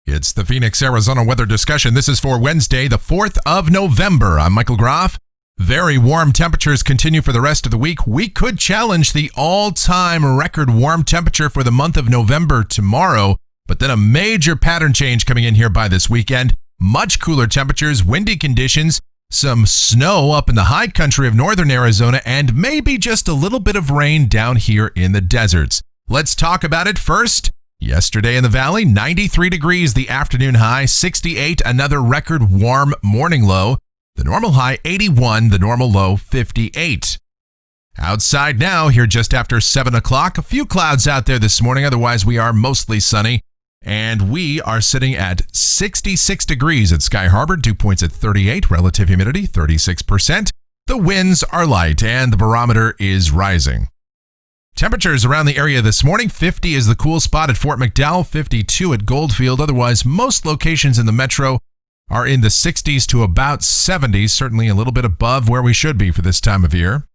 It's the Phoenix, Arizona weather discussion. This is for Wednesday, the 4th of November. I'm Michael Groff. Very warm temperatures continue for the rest of the week. We could challenge the all-time record warm temperature for the month of November tomorrow, but then a major pattern change coming in here by this weekend. Much cooler temperatures, windy conditions, some snow up in the high country of northern Arizona, and maybe just a little bit of rain down here in the deserts. Let's talk about it first. Yesterday in the valley, 93 degrees the afternoon high, 68, another record warm morning low. The normal high, 81, the normal low, 58. Outside now, here just after 7 o'clock, a few clouds out there this morning, otherwise we are mostly sunny. And we are sitting at 66 degrees at Sky Harbor, dew points at 38, relative humidity 36%. The winds are light and the barometer is rising. Temperatures around the area this morning, 50 is the cool spot at Fort McDowell, 52 at Goldfield. Otherwise, most locations in the metro are in the 60s to about 70s, certainly a little bit above where we should be for this time of year.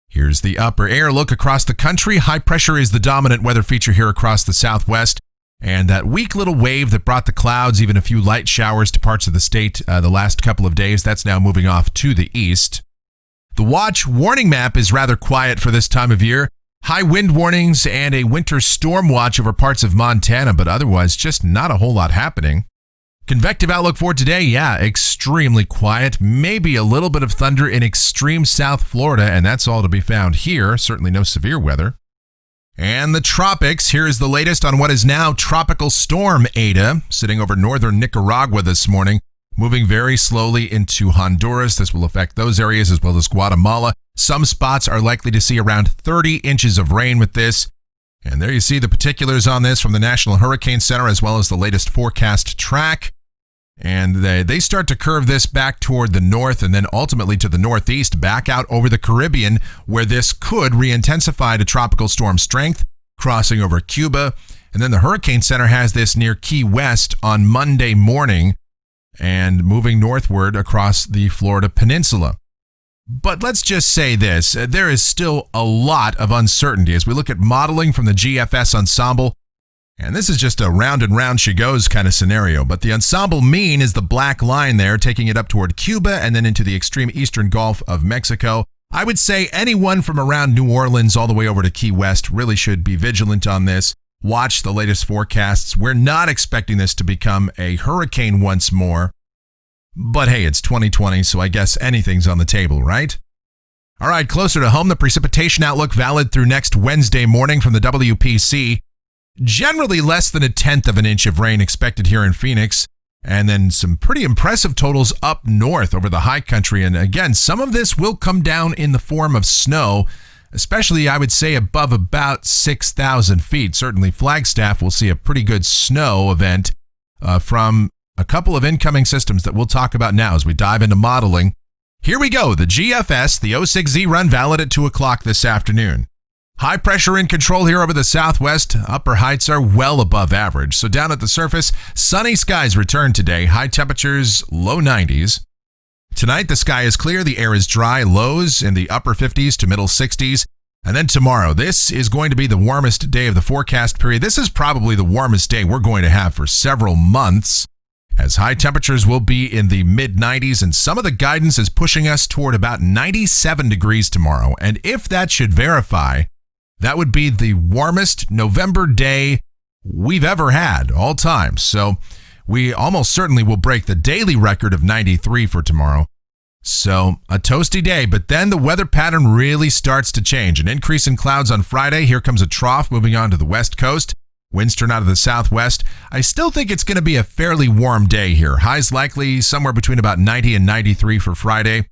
Here's the upper air look across the country. High pressure is the dominant weather feature here across the southwest. And that weak little wave that brought the clouds, even a few light showers to parts of the state the last couple of days, that's now moving off to the east. The watch warning map is rather quiet for this time of year. High wind warnings and a winter storm watch over parts of Montana, but otherwise just not a whole lot happening. Convective outlook for today, extremely quiet. Maybe a little bit of thunder in extreme South Florida, and that's all to be found here. Certainly no severe weather. And the tropics, here is the latest on what is now Tropical Storm Eta, sitting over northern Nicaragua this morning, moving very slowly into Honduras. This will affect those areas as well as Guatemala. Some spots are likely to see around 30 inches of rain with this. And there you see the particulars on this from the National Hurricane Center as well as the latest forecast track. And they start to curve this back toward the north and then ultimately to the northeast, back out over the Caribbean, where this could re-intensify to tropical storm strength, crossing over Cuba. And then the Hurricane Center has this near Key West on Monday morning and moving northward across the Florida Peninsula. But let's just say this, there is still a lot of uncertainty as we look at modeling from the GFS ensemble. And this is just a round and round she goes kind of scenario. But the ensemble mean is the black line there, taking it up toward Cuba and then into the extreme eastern Gulf of Mexico. I would say anyone from around New Orleans all the way over to Key West really should be vigilant on this. Watch the latest forecasts. We're not expecting this to become a hurricane once more. But hey, it's 2020, so I guess anything's on the table, right? All right, closer to home, the precipitation outlook valid through next Wednesday morning from the WPC. Generally less than 1/10 of an inch of rain expected here in Phoenix, and then some pretty impressive totals up north over the high country. And again, some of this will come down in the form of snow, especially I would say above about 6,000 feet. Certainly Flagstaff will see a pretty good snow event from a couple of incoming systems that we'll talk about now as we dive into modeling. Here we go, the GFS, the 06Z run valid at 2 o'clock this afternoon. High pressure in control here over the southwest. Upper heights are well above average. So down at the surface, sunny skies return today. High temperatures, low 90s. Tonight, the sky is clear. The air is dry. Lows in the upper 50s to middle 60s. And then tomorrow, this is going to be the warmest day of the forecast period. This is probably the warmest day we're going to have for several months, as high temperatures will be in the mid-90s, and some of the guidance is pushing us toward about 97 degrees tomorrow. And if that should verify, that would be the warmest November day we've ever had all time. So we almost certainly will break the daily record of 93 for tomorrow. So a toasty day, but then the weather pattern really starts to change. An increase in clouds on Friday. Here comes a trough moving on to the west coast. Winds turn out of the southwest. I still think it's going to be a fairly warm day here. Highs likely somewhere between about 90 and 93 for Friday.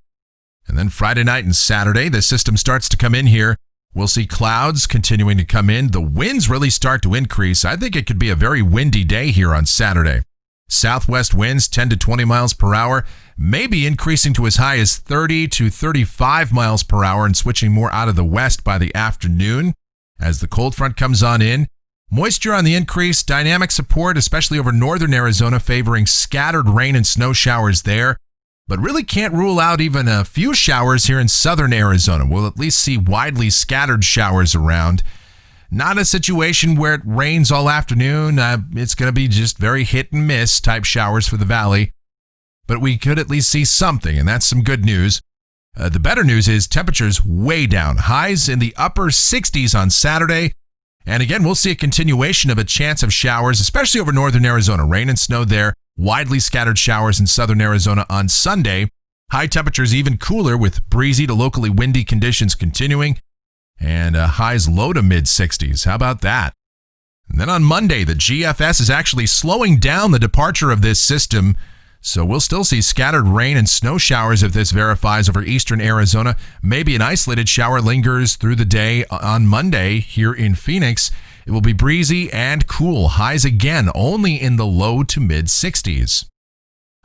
And then Friday night and Saturday, the system starts to come in here. We'll see clouds continuing to come in. The winds really start to increase. I think it could be a very windy day here on Saturday. Southwest winds 10 to 20 miles per hour, maybe increasing to as high as 30 to 35 miles per hour and switching more out of the west by the afternoon as the cold front comes on in. Moisture on the increase, dynamic support, especially over northern Arizona, favoring scattered rain and snow showers there. But really can't rule out even a few showers here in southern Arizona. We'll at least see widely scattered showers around. Not a situation where it rains all afternoon. It's going to be just very hit and miss type showers for the valley. But we could at least see something, and that's some good news. The better news is temperatures way down. Highs in the upper 60s on Saturday. And again, we'll see a continuation of a chance of showers, especially over northern Arizona. Rain and snow there. Widely scattered showers in southern Arizona on Sunday. High temperatures even cooler with breezy to locally windy conditions continuing. And highs low to mid-60s. How about that? And then on Monday, the GFS is actually slowing down the departure of this system. So we'll still see scattered rain and snow showers if this verifies over eastern Arizona. Maybe an isolated shower lingers through the day on Monday here in Phoenix. It will be breezy and cool. Highs again only in the low to mid-60s.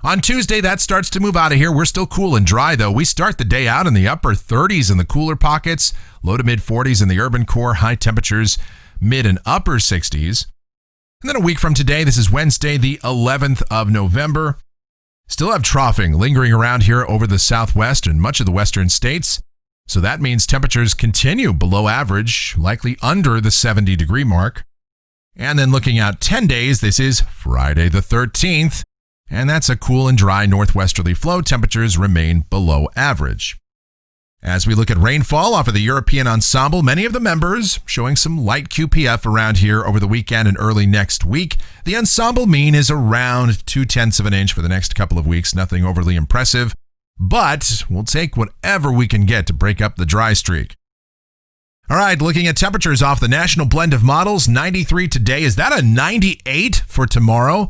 On Tuesday, that starts to move out of here. We're still cool and dry, though. We start the day out in the upper 30s in the cooler pockets, low to mid-40s in the urban core, high temperatures mid and upper 60s. And then a week from today, this is Wednesday, the 11th of November. Still have troughing lingering around here over the southwest and much of the western states. So that means temperatures continue below average, likely under the 70-degree mark. And then looking out 10 days, this is Friday the 13th. And that's a cool and dry northwesterly flow. Temperatures remain below average. As we look at rainfall off of the European ensemble, many of the members showing some light QPF around here over the weekend and early next week. The ensemble mean is around 0.2 of an inch for the next couple of weeks. Nothing overly impressive, but we'll take whatever we can get to break up the dry streak. All right, looking at temperatures off the national blend of models, 93 today. Is that a 98 for tomorrow?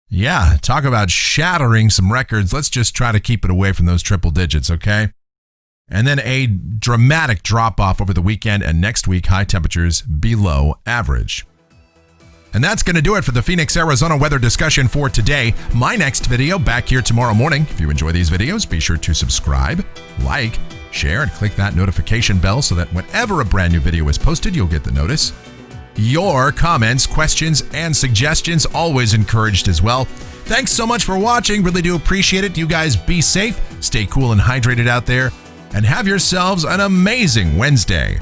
Yeah, talk about shattering some records. Let's just try to keep it away from those triple digits, okay? And then a dramatic drop-off over the weekend and next week, high temperatures below average. And that's going to do it for the Phoenix, Arizona weather discussion for today. My next video back here tomorrow morning. If you enjoy these videos, be sure to subscribe, like, share, and click that notification bell so that whenever a brand new video is posted, you'll get the notice. Your comments, questions, and suggestions always encouraged as well. Thanks so much for watching. Really do appreciate it. You guys be safe, stay cool and hydrated out there, and have yourselves an amazing Wednesday.